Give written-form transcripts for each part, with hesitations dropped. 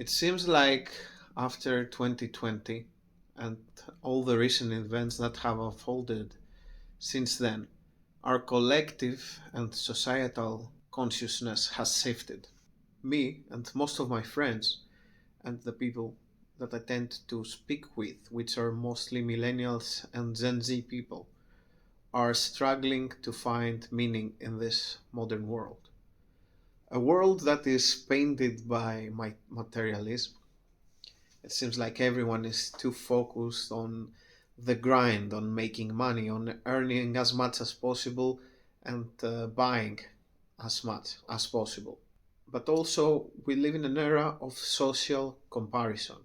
It seems like after 2020 and all the recent events that have unfolded since then, our collective and societal consciousness has shifted. Me and most of my friends and the people that I tend to speak with, which are mostly millennials and Gen Z people, are struggling to find meaning in this modern world. A world that is painted by my materialism. It seems like everyone is too focused on the grind, on making money, on earning as much as possible and buying as much as possible. But also, we live in an era of social comparison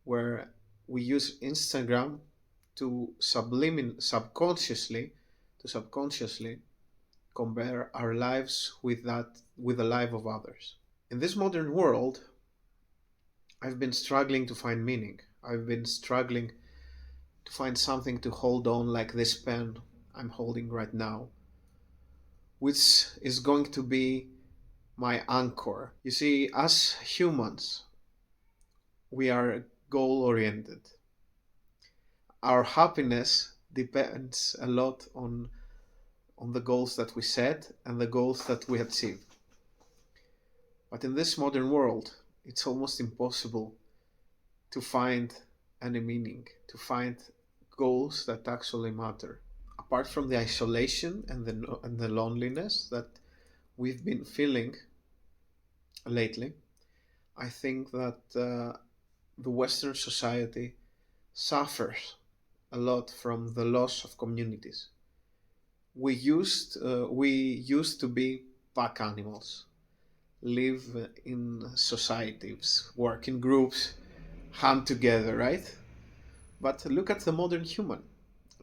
where we use Instagram to subconsciously compare our lives with the life of others. In this modern world, I've been struggling to find meaning. I've been struggling to find something to hold on like this pen I'm holding right now, which is going to be my anchor. You see, as humans, we are goal oriented. Our happiness depends a lot on the goals that we set and the goals that we achieve. But in this modern world, it's almost impossible to find any meaning, to find goals that actually matter. Apart from the isolation and the loneliness that we've been feeling lately, I think that the Western society suffers a lot from the loss of communities. We used to be pack animals, live in societies, work in groups, hunt together, right? But look at the modern human.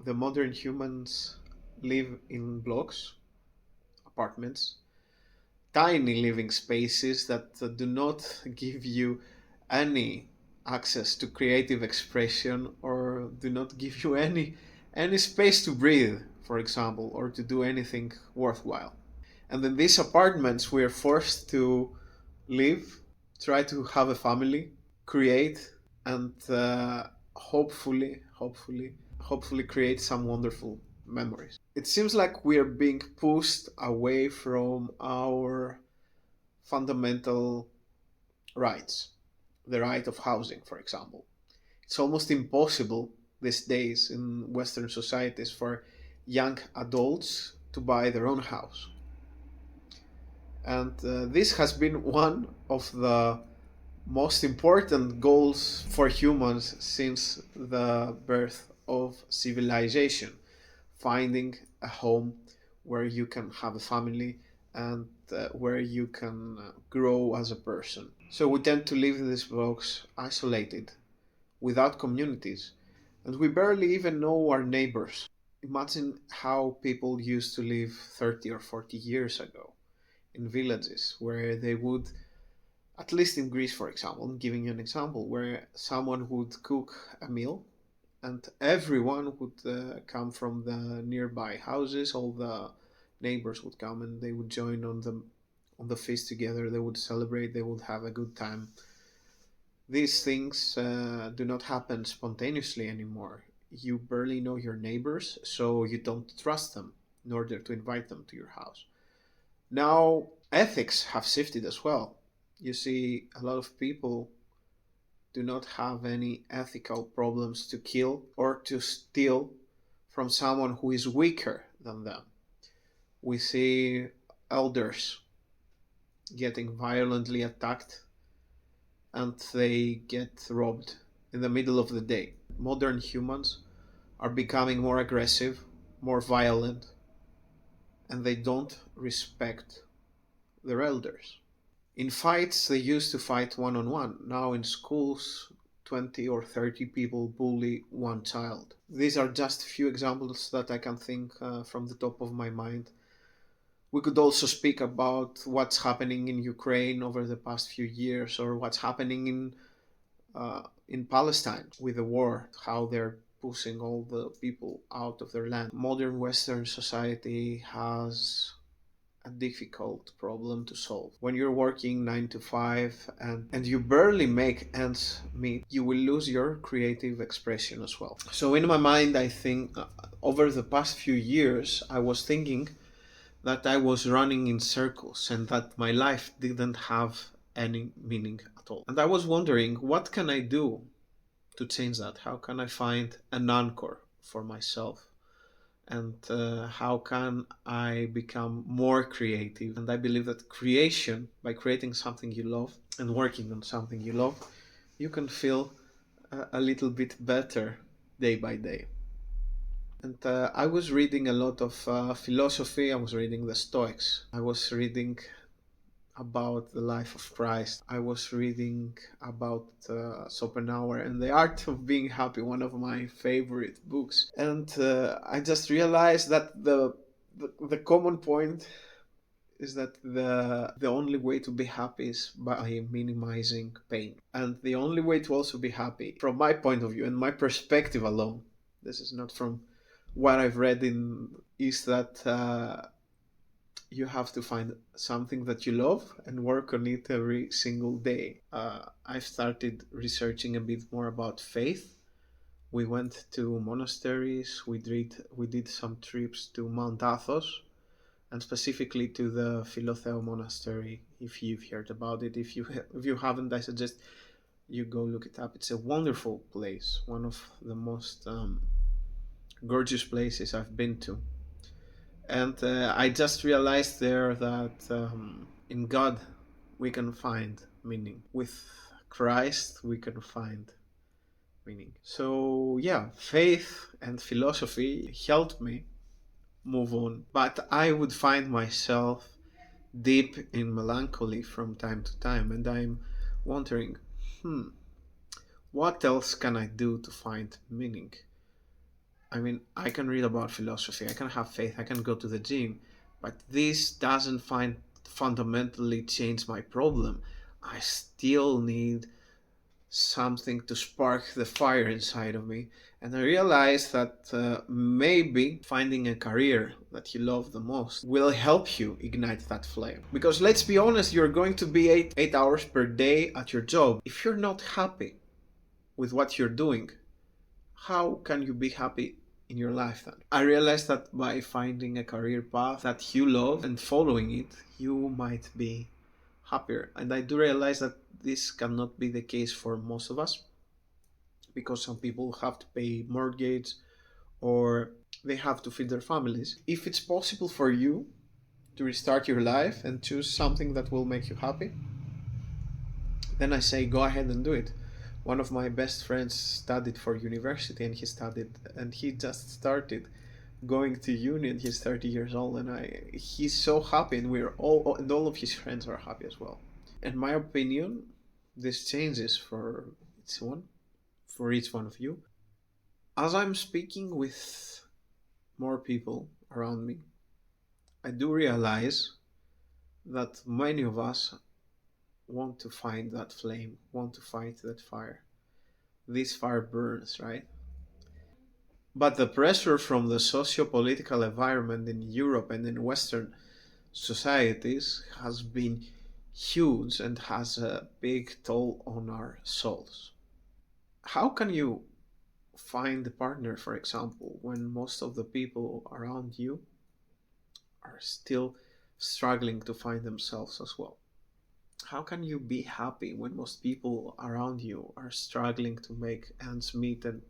The modern humans live in blocks, apartments, tiny living spaces that do not give you any access to creative expression or do not give you any space to breathe, for example, or to do anything worthwhile. And in these apartments, we are forced to live, try to have a family, create, and hopefully create some wonderful memories. It seems like we are being pushed away from our fundamental rights, the right of housing, for example. It's almost impossible these days in Western societies for young adults to buy their own house. And this has been one of the most important goals for humans since the birth of civilization, finding a home where you can have a family and where you can grow as a person. So we tend to live in these blocks isolated, without communities, and we barely even know our neighbors. Imagine how people used to live 30 or 40 years ago in villages where they would, at least in Greece, for example, I'm giving you an example, where someone would cook a meal and everyone would come from the nearby houses. All the neighbors would come and they would join on the feast together. They would celebrate. They would have a good time. These things do not happen spontaneously anymore. You barely know your neighbors, so you don't trust them in order to invite them to your house. Now, ethics have shifted as well. You see, a lot of people do not have any ethical problems to kill or to steal from someone who is weaker than them. We see elders getting violently attacked and they get robbed in the middle of the day. Modern humans are becoming more aggressive, more violent, and they don't respect their elders. In fights, they used to fight one on one. Now in schools, 20 or 30 people bully one child. These are just a few examples that I can think from the top of my mind. We could also speak about what's happening in Ukraine over the past few years, or what's happening in Palestine with the war, how they're pushing all the people out of their land. Modern Western society has a difficult problem to solve. When you're working 9 to 5 and you barely make ends meet, you will lose your creative expression as well. So in my mind, I think over the past few years, I was thinking that I was running in circles and that my life didn't have any meaning at all. And I was wondering, what can I do to change that? How can I find an anchor for myself? And how can I become more creative? And I believe that creation, by creating something you love and working on something you love, you can feel a little bit better day by day. And I was reading a lot of philosophy. I was reading the Stoics. I was reading about the life of Christ. I was reading about Schopenhauer and The Art of Being Happy, one of my favorite books. And I just realized that the common point is that the only way to be happy is by minimizing pain. And the only way to also be happy, from my point of view and my perspective alone, this is not from what I've read in, is that you have to find something that you love and work on it every single day. I've started researching a bit more about faith. We went to monasteries. We did some trips to Mount Athos, and specifically to the Philotheo monastery. If you've heard about it, if you haven't, I suggest you go look it up. It's a wonderful place, one of the most gorgeous places I've been to. And I just realized there that in God we can find meaning. With Christ we can find meaning. So yeah, faith and philosophy helped me move on. But I would find myself deep in melancholy from time to time, and I'm wondering, what else can I do to find meaning? I mean, I can read about philosophy, I can have faith, I can go to the gym, but this doesn't fundamentally change my problem. I still need something to spark the fire inside of me. And I realized that maybe finding a career that you love the most will help you ignite that flame. Because let's be honest, you're going to be 8 hours per day at your job. If you're not happy with what you're doing, how can you be happy in your life then? I realized that by finding a career path that you love and following it, you might be happier. And I do realize that this cannot be the case for most of us, because some people have to pay mortgage or they have to feed their families. If it's possible for you to restart your life and choose something that will make you happy, then I say go ahead and do it. One of my best friends studied for university, and he just started going to uni, and he's 30 years old, and he's so happy, and all of his friends are happy as well. In my opinion, this changes for each one of you. As I'm speaking with more people around me, I do realize that many of us want to find that flame, want to fight that fire. This fire burns, right? But the pressure from the socio-political environment in Europe and in Western societies has been huge and has a big toll on our souls. How can you find a partner, for example, when most of the people around you are still struggling to find themselves as well? How can you be happy when most people around you are struggling to make ends meet, and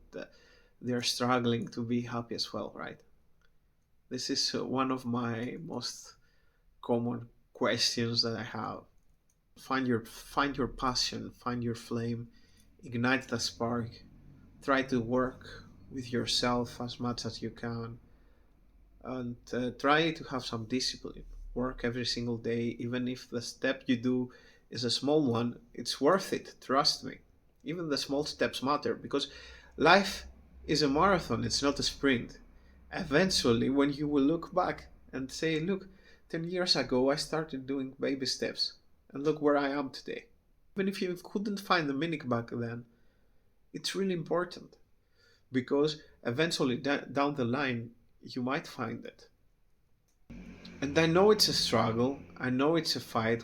they're struggling to be happy as well, right? This is one of my most common questions that I have. Find your passion, find your flame, ignite the spark, try to work with yourself as much as you can, and try to have some discipline. Work every single day, even if the step you do is a small one, it's worth it, trust me. Even the small steps matter, because life is a marathon, it's not a sprint. Eventually, when you will look back and say, look, 10 years ago I started doing baby steps, and look where I am today. Even if you couldn't find the meaning back then, it's really important, because eventually down the line you might find it. And I know it's a struggle. I know it's a fight.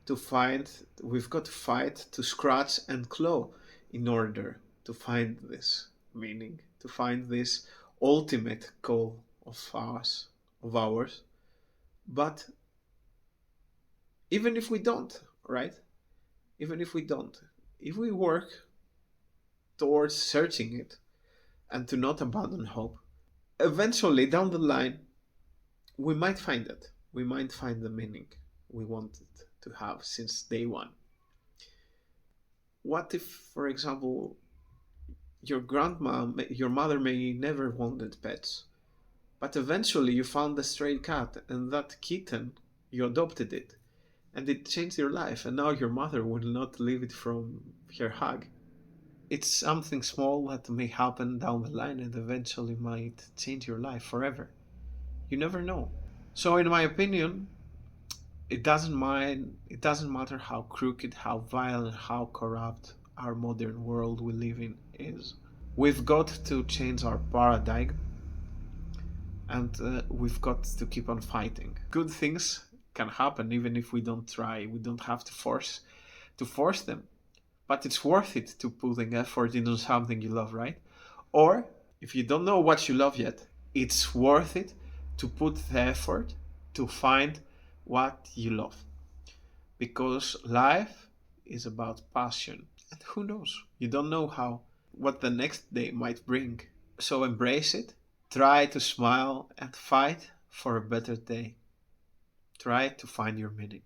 To find, we've got to fight, to scratch and claw in order to find this meaning, to find this ultimate goal of ours. But even if we don't, right? Even if we don't, if we work towards searching it and to not abandon hope, eventually down the line, we might find it. We might find the meaning we wanted to have since day one. What if, for example, your mother may never wanted pets, but eventually you found a stray cat, and that kitten, you adopted it, and it changed your life, and now your mother will not leave it from her hug. It's something small that may happen down the line and eventually might change your life forever. You never know. So, in my opinion, it doesn't matter how crooked, how violent, how corrupt our modern world we live in is. We've got to change our paradigm, and we've got to keep on fighting. Good things can happen even if we don't try. We don't have to force them, but it's worth it to putting effort into something you love, right? Or if you don't know what you love yet, it's worth it to put the effort to find what you love, because life is about passion, and who knows, you don't know how what the next day might bring. So embrace it, try to smile and fight for a better day. Try to find your meaning.